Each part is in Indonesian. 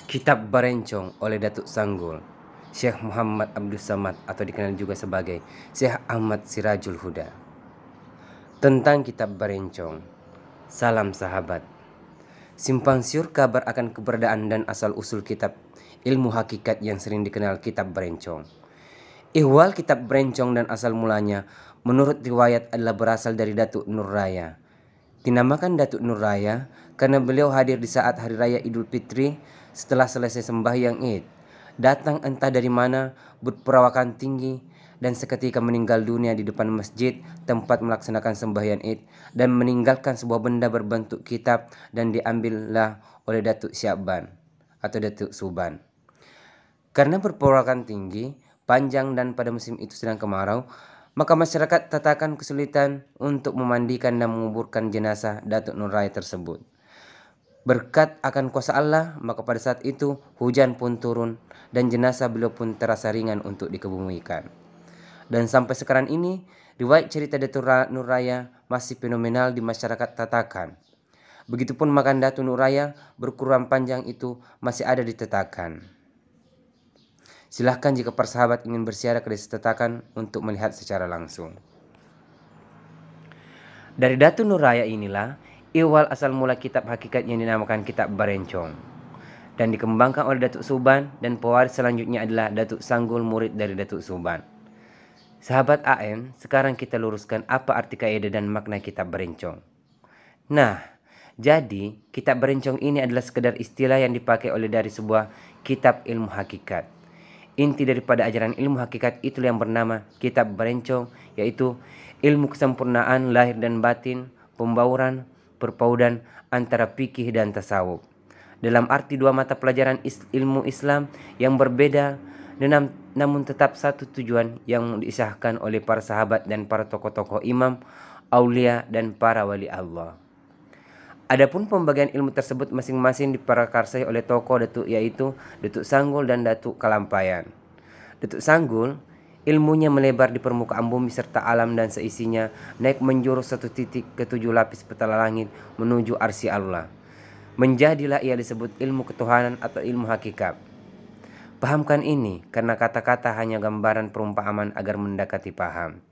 Kitab Barencong oleh Datuk Sanggul, Syekh Muhammad Abdul Samad atau dikenal juga sebagai Syekh Ahmad Sirajul Huda. Tentang Kitab Barencong. Salam sahabat. Simpang siur kabar akan keberadaan dan asal-usul kitab ilmu hakikat yang sering dikenal Kitab Barencong. Ihwal Kitab Barencong dan asal mulanya menurut riwayat adalah berasal dari Datuk Nur Raya. Dinamakan Datuk Nur Raya karena beliau hadir di saat Hari Raya Idul Fitri setelah selesai sembahyang Id. Datang entah dari mana, berperawakan tinggi, dan seketika meninggal dunia di depan masjid tempat melaksanakan sembahyang Id dan meninggalkan sebuah benda berbentuk kitab dan diambillah oleh Datuk Syakban atau Datuk Suban. Karena berperawakan tinggi, panjang dan pada musim itu sedang kemarau, maka masyarakat Tatakan kesulitan untuk memandikan dan menguburkan jenazah Datuk Nur Raya tersebut. Berkat akan kuasa Allah, maka pada saat itu hujan pun turun dan jenazah beliau pun terasa ringan untuk dikebumikan. Dan sampai sekarang ini, riwayat cerita Datuk Nur Raya masih fenomenal di masyarakat Tatakan. Begitupun makam Datuk Nur Raya berukuran panjang itu masih ada di Tatakan. Silahkan jika para sahabat ingin berziarah ke desa Tatakan untuk melihat secara langsung. Dari Datuk Nur Raya inilah ihwal asal mula kitab hakikat yang dinamakan Kitab Barencong, dan dikembangkan oleh Datuk Suban, dan pewaris selanjutnya adalah Datuk Sanggul, murid dari Datuk Suban. Sahabat AM, sekarang kita luruskan apa arti kaidah dan makna Kitab Barencong. Nah, jadi Kitab Barencong ini adalah sekedar istilah yang dipakai oleh dari sebuah kitab ilmu hakikat. Inti daripada ajaran ilmu hakikat itulah yang bernama Kitab Barencong, yaitu ilmu kesempurnaan lahir dan batin, pembauran, perpaudan antara fikih dan tasawuf. Dalam arti dua mata pelajaran ilmu Islam yang berbeda, namun tetap satu tujuan yang diisahkan oleh para sahabat dan para tokoh-tokoh imam, aulia, dan para wali Allah. Adapun pembagian ilmu tersebut masing-masing diprakarsai oleh tokoh Datuk, yaitu Datuk Sanggul dan Datuk Kalampayan. Datuk Sanggul, ilmunya melebar di permukaan bumi serta alam dan seisinya, naik menjurus satu titik ke 7 lapis petala langit menuju arsy Allah. Menjadilah ia disebut ilmu ketuhanan atau ilmu hakikat. Pahamkan ini karena kata-kata hanya gambaran perumpamaan agar mendekati paham.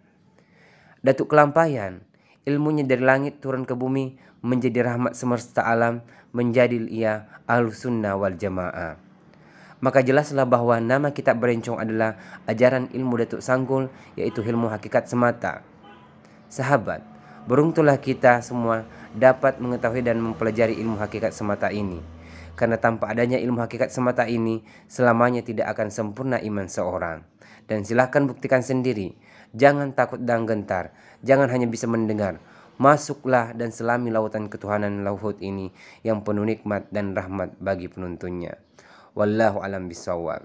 Datuk Kalampayan, ilmunya dari langit turun ke bumi menjadi rahmat semesta alam, menjadi ia Ahlus Sunnah wal Jamaah. Maka jelaslah bahwa nama Kitab Barencong adalah ajaran ilmu Datuk Sanggul, yaitu ilmu hakikat semata. Sahabat, beruntunglah kita semua dapat mengetahui dan mempelajari ilmu hakikat semata ini. Karena tanpa adanya ilmu hakikat semata ini, selamanya tidak akan sempurna iman seorang. Dan silahkan buktikan sendiri. Jangan takut dan gentar. Jangan hanya bisa mendengar. Masuklah dan selami lautan ketuhanan lauhut ini yang penuh nikmat dan rahmat bagi penuntunnya. Wallahu alam bisawab.